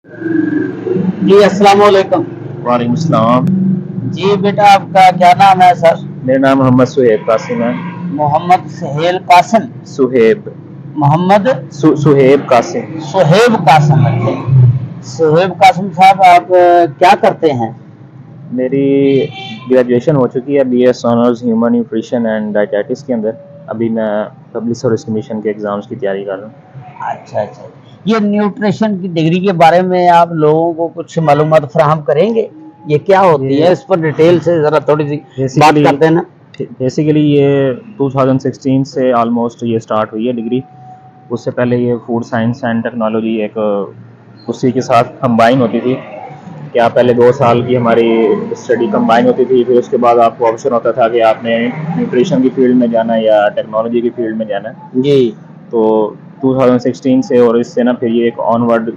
जी अस्सलाम वालेकुम। वालेकुम सलाम। जी बेटा, आपका क्या नाम है सर? मेरा नाम मोहम्मद सुहेब कासिम है। मोहम्मद सहेल कासिम। सुहेब मोहम्मद सुहेब कासिम। सुहेब कासिम। अच्छा, सुहेब कासिम साहब, आप क्या करते हैं? मेरी ग्रेजुएशन हो चुकी है BS honours human nutrition and dietetics के अंदर। अभी मैं पब्लिक सर्विस कमीशन के एग्ज़ाम्स की तैयारी कर रहा हूँ। अच्छा अच्छा, ये न्यूट्रिशन की डिग्री के बारे में आप लोगों को कुछ मालूमात फराहम करेंगे? ये क्या होती है, इस पर डिटेल से ज़रा थोड़ी सी बात करते हैं ना। बेसिकली ये 2016 से ऑलमोस्ट ये स्टार्ट हुई है डिग्री। उससे पहले ये फूड साइंस एंड टेक्नोलॉजी एक उसी के साथ कंबाइन होती थी। क्या पहले 2 साल की हमारी स्टडी कंबाइन होती थी, फिर उसके बाद आपको ऑप्शन होता था कि आपने न्यूट्रिशन की फील्ड में जाना है या टेक्नोलॉजी की फील्ड में जाना है। जी। तो 2016 से और इससे ना फिर ये एक ऑनवर्ड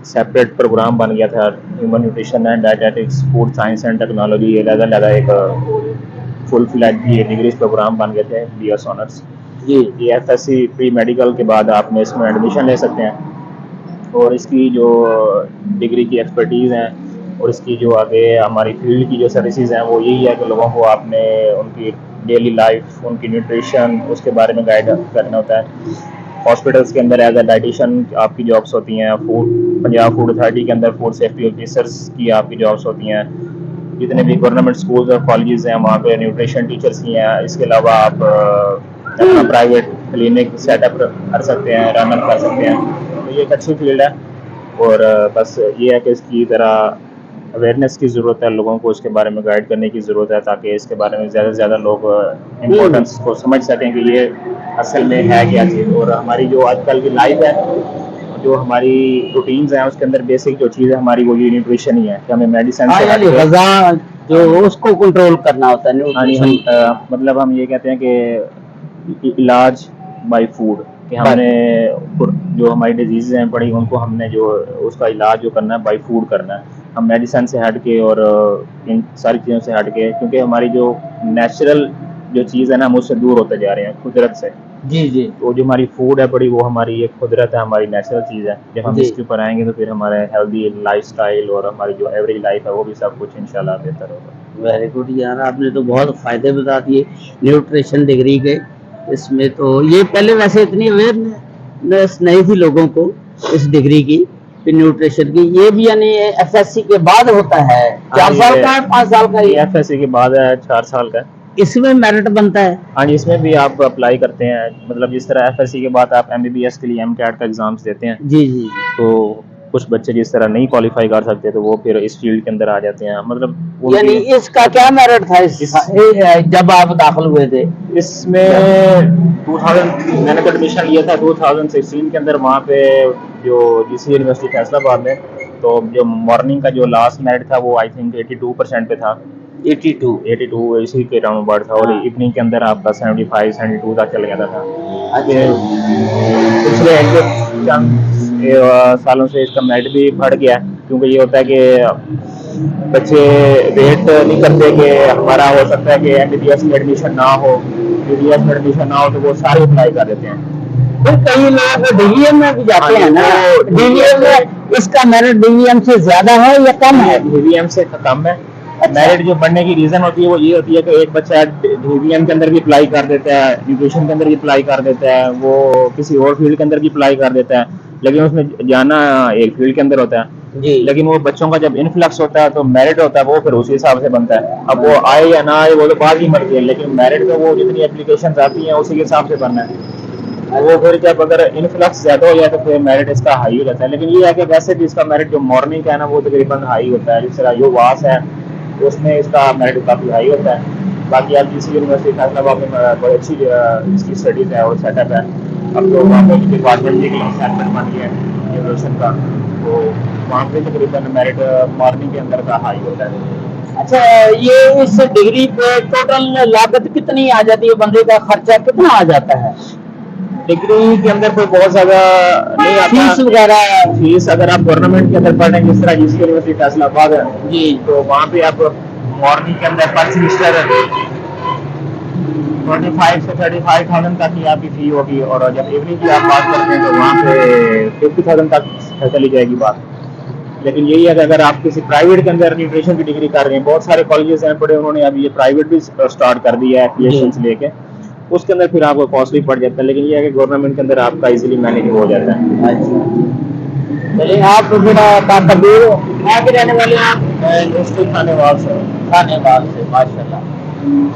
सेपरेट प्रोग्राम बन गया था, human nutrition and dietetics food science and technology. ये लगा एक फुल फ्लैज ये डिग्री प्रोग्राम बन गए थे बीएस ऑनर्स। जी। ये एफएससी प्री मेडिकल के बाद आपने इसमें एडमिशन ले सकते हैं और इसकी जो डिग्री की एक्सपर्टीज़ हैं और इसकी जो आगे हमारी फील्ड की जो सर्विसेज हैं वो यही है कि लोगों को आपने उनकी डेली लाइफ, उनकी न्यूट्रिशन, उसके बारे में गाइड करना होता है। हॉस्पिटल्स के अंदर एज अ डाइटिशियन आपकी जॉब्स होती हैं। पंजाब फूड अथॉरिटी के अंदर फूड सेफ्टी ऑफिसर्स की आपकी जॉब्स होती हैं। जितने भी गवर्नमेंट स्कूल्स और कॉलेजेस हैं वहाँ पे न्यूट्रिशन टीचर्स की हैं। इसके अलावा आप अपना प्राइवेट क्लिनिक सेटअप कर सकते हैं, रन अप कर सकते हैं। तो ये एक अच्छी फील्ड है और बस ये है कि इसकी ज़रा अवेयरनेस की ज़रूरत है, लोगों को इसके बारे में गाइड करने की ज़रूरत है ताकि इसके बारे में ज़्यादा से ज़्यादा लोग इम्पोर्टेंस को समझ सकें कि ये असल में है क्या चीज़। और हमारी जो आजकल की लाइफ है, जो हमारी रूटीन्स हैं, उसके अंदर बेसिक जो चीज़ है हमारी वो ये न्यूट्रिशन ही है कि हमें मेडिसिन से हट के ग़िज़ा जो उसको कंट्रोल करना होता है न्यूट्रिशन। मतलब हम ये कहते हैं कि इलाज बाय फूड, कि हमने जो हमारी डिजीज़ हैं पड़ी उनको हमने जो उसका इलाज जो करना है बाय फूड करना है। हम मेडिसिन से हट के और इन सारी चीज़ों से हट के, क्योंकि हमारी जो नेचुरल जो चीज़ है ना हम उससे दूर होते जा रहे हैं, कुदरत से। जी जी। तो जो हमारी फूड है बड़ी वो हमारी एक कुदरत है, हमारी नेचुरल चीज़ है। जब हम इसके ऊपर आएंगे तो फिर हमारे हेल्दी लाइफस्टाइल और हमारी जो एवरेज लाइफ है वो भी सब कुछ इंशाल्लाह बेहतर होगा। वेरी गुड यार, आपने तो बहुत फ़ायदे बता दिए न्यूट्रिशन डिग्री के। इसमें तो ये पहले वैसे इतनी अवेयरनेस नहीं थी लोगों को इस डिग्री की, न्यूट्रिशन की। ये भी यानी एफएससी के बाद होता है? 4 साल का है, 5 साल का? ये एफएससी के बाद है, 4 साल का है। इसमें मेरिट बनता है? हाँ जी, इसमें भी आप अप्लाई करते हैं। मतलब जिस तरह एफएससी के बाद आप एमबीबीएस के लिए एमकैट का एग्ज़ाम्स देते हैं। जी जी। तो कुछ बच्चे जिस तरह नहीं क्वालिफाई कर सकते तो वो फिर इस फील्ड के अंदर आ जाते हैं। मतलब यानी इसका क्या मेरिट था जब आप दाखिल हुए थे? इसमें 2000 मैंने तो एडमिशन लिया था 2016 के अंदर, वहाँ पे जो जीसी यूनिवर्सिटी फैसलाबाद में। तो जो मॉर्निंग का जो लास्ट मेरिट था वो आई थिंक 82% पे था। 82 इसी के राउंड अबाउट था। और इवनिंग के अंदर आपका 75-72 तक चल गया था। पिछले चंद सालों से इसका मेरिट भी बढ़ गया, क्योंकि ये होता है कि बच्चे वेट नहीं करते कि हमारा हो सकता है कि एमबीबीएस में एडमिशन ना हो, बीडीएस में एडमिशन ना हो, तो वो सारे अप्लाई कर देते हैं। फिर कई लोग डीवीएम में भी जाते हैं ना। डीवीएम में इसका मेरिट डीवीएम से ज्यादा है या कम है? डीवीएम से कम है। मेरिट जो बढ़ने की रीज़न होती है वो ये होती है कि एक बच्चा डीवीएम के अंदर भी अप्लाई कर देता है, न्यूट्रिशन के अंदर भी अप्लाई कर देता है, वो किसी और फील्ड के अंदर भी अप्लाई कर देता है, लेकिन उसमें जाना एक फील्ड के अंदर होता है जी। लेकिन वो बच्चों का जब इनफ्लक्स होता है तो मेरिट होता है वो फिर उसी हिसाब से बनता है। अब वो आए या ना आए वो तो बात ही मर्जी है, लेकिन मेरिट तो वो जितनी एप्लीकेशन आती हैं उसी के हिसाब से बनना है। वो फिर जब अगर इनफ्लक्स ज़्यादा हो जाए तो फिर मेरिट इसका हाई हो जाता है। लेकिन ये है कि वैसे भी इसका मेरिट जो मॉर्निंग का है ना वो तकरीबन हाई होता है। जिस तरह जो वास है उसमें इसका मेरिट काफ़ी हाई होता है। बाकी आप किसी यूनिवर्सिटी फैसलाबाद में बड़ी अच्छी इसकी स्टडीज़ है और सेटअप है। अब तो वहाँ पर डिपार्टमेंट भी सेटमेंट बन गया है न्यूट्रिशन का, तो वहाँ पे तकरीबन मेरिट मॉर्निंग के अंदर का हाई होता है। अच्छा, ये इस डिग्री पे टोटल लागत कितनी आ जाती है? बंदे का खर्चा कितना आ जाता है? डिग्री के अंदर कोई बहुत ज़्यादा नहीं आता। फीस वगैरह? फीस अगर आप गवर्नमेंट के अंदर पढ़ रहे हैं जिस तरह जीसी यूनिवर्सिटी फैसलाबाद है जी, तो वहाँ पे आप मॉर्निंग के अंदर पर सेमिस्टर 25 से 35,000 तक की आपकी फी होगी, और जब इवनिंग की आप बात करते हैं तो वहाँ पे 50,000 तक चली जाएगी बात। لیکن یہی ہے کہ اگر آپ کسی پرائیویٹ کے اندر نیوٹریشن کی ڈگری کر رہے ہیں، بہت سارے کالجز ہیں بڑے، انہوں نے ابھی یہ پرائیویٹ بھی اسٹارٹ کر دیا ہے ایفیلیشنس لے کے، اس کے اندر پھر آپ کو کاسٹلی پڑ جاتا ہے، لیکن یہ ہے کہ گورنمنٹ کے اندر آپ کا ایزیلی مینیج ہو جاتا ہے۔ چلیے آپ تو پھر کہاں کے رہنے والے ہیں آپ؟ یونیورسٹی کھانے والا سے کھانے بال سے، ماشاء اللہ۔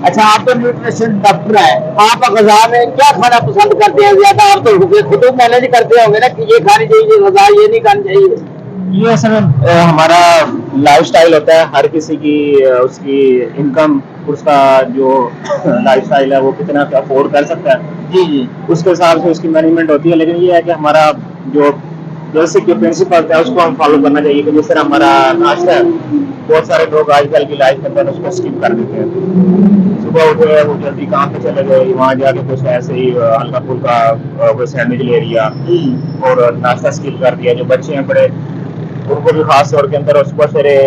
اچھا آپ تو نیوٹریشن ڈاکٹر ہیں، آپ غذا میں کیا کھانا پسند کرتے ہیں زیادہ؟ آپ تو خود مینج کرتے ہوں گے نا کہ یہ کھانی چاہیے غذا، یہ نہیں کھانی چاہیے؟ یہ اصل میں ہمارا لائف سٹائل ہوتا ہے، ہر کسی کی اس کی انکم، اس کا جو لائف سٹائل ہے وہ کتنا افورڈ کر سکتا ہے، جی جی، اس کے حساب سے اس کی مینجمنٹ ہوتی ہے۔ لیکن یہ ہے کہ ہمارا جو بیسک جو پرنسپل ہے اس کو ہم فالو کرنا چاہیے، کہ جس طرح ہمارا ناشتہ ہے، بہت سارے لوگ آج کل کی لائف کے اندر اس کو اسکپ کر دیتے ہیں، صبح اٹھے وہ جلدی کام پہ چلے گئے، وہاں جا کے کچھ ایسے ہی ہلکا پھلکا کوئی سینڈوچ لے لیا اور ناشتہ اسکپ کر دیا۔ جو بچے ہیں بڑے، ان کو بھی خاص طور کے اندر صبح سویرے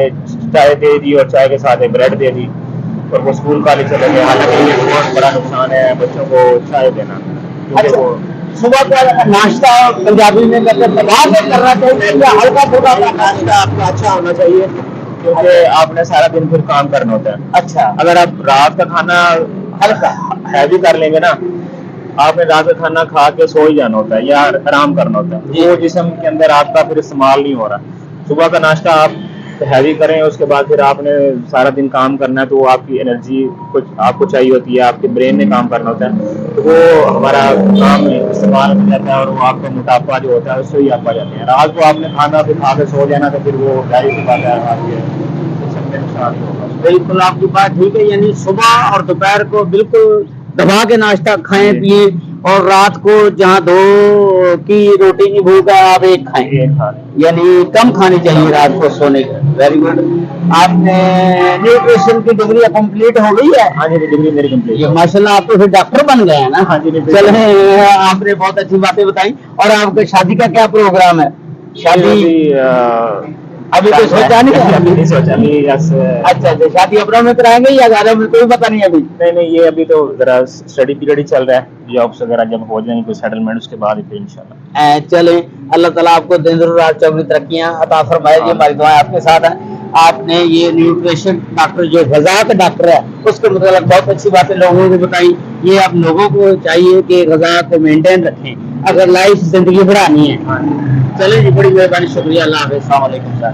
چائے دے دی اور چائے کے ساتھ ایک بریڈ دے دی اور وہ اسکول کالج چلے گئے، حالانکہ یہ بہت بڑا نقصان ہے بچوں کو چائے دینا، کیونکہ وہ صبح کا ناشتہ پنجابی میں کہتے ہیں صبح سے کرنا چاہیے یا ہلکا پھلکا ناشتہ آپ کا اچھا ہونا چاہیے، کیونکہ آپ نے سارا دن پھر کام کرنا ہوتا ہے۔ اچھا، اگر آپ رات کا کھانا ہلکا ہیوی کر لیں گے نا، آپ نے رات کا کھانا کھا کے سو ہی جانا ہوتا ہے یا آرام کرنا ہوتا ہے، وہ جسم کے اندر آپ کا پھر استعمال نہیں ہو رہا۔ صبح کا ناشتہ آپ ہیوی کریں، اس کے بعد پھر آپ نے سارا دن کام کرنا ہے، تو وہ آپ کی انرجی کچھ آپ کو چاہیے ہوتی ہے، آپ کے برین نے کام کرنا ہوتا ہے، تو وہ ہمارا کام استعمال ہو جاتا ہے اور وہ آپ کا موٹاپا جو ہوتا ہے اس سے ہی آپ آ جاتے ہیں۔ رات کو آپ نے کھانا پھر کھا کے سو جانا، تو پھر وہ ظاہر سی بات ہے آپ کے جسم میں نقصان ہی ہوگا۔ بالکل آپ کی بات ٹھیک ہے، یعنی صبح اور دوپہر کو بالکل دبا کے ناشتہ کھائیں پیئیں، اور رات کو جہاں دو کی روٹی کی بھوک ہے آپ ایک کھائیں، یعنی کم کھانی چاہیے رات کو سونے کا۔ ویری گڈ، آپ نے نیوٹریشن کی ڈگری کمپلیٹ ہو گئی ہے؟ ہاں جی، ڈگری میری کمپلیٹ ہے۔ ماشاء اللہ آپ تو پھر ڈاکٹر بن گئے ہیں نا؟ ہاں جی، چلیں، آپ نے بہت اچھی باتیں بتائی۔ اور آپ کے شادی کا کیا پروگرام ہے؟ شادی ابھی تو سوچا نہیں سوچا ابھی۔ اچھا اچھا، شادی اپنا میں کرائیں گے یا گھر میں؟ کوئی پتہ نہیں ابھی؟ نہیں، یہ ابھی تو ذرا اسٹڈی پیریڈ ہی چل رہا ہے، جابس وغیرہ جب ہو جائیں گے کوئی سیٹلمنٹ، اس کے بعد پھر انشاءاللہ۔ چلیں، اللہ تعالیٰ آپ کو دن رات چوبی ترقیاں عطا فرمائے، یہ ہماری دعائیں آپ کے ساتھ ہیں۔ آپ نے یہ نیوٹریشن ڈاکٹر جو غذا کا ڈاکٹر ہے اس کے متعلق بہت اچھی باتیں لوگوں کو بتائی۔ یہ اب لوگوں کو چاہیے کہ غذا کو مینٹین رکھیں اگر لائف زندگی بڑھانی ہے۔ چلیں جی، بڑی مہربانی، شکریہ، اللہ حافظ، السلام علیکم سر۔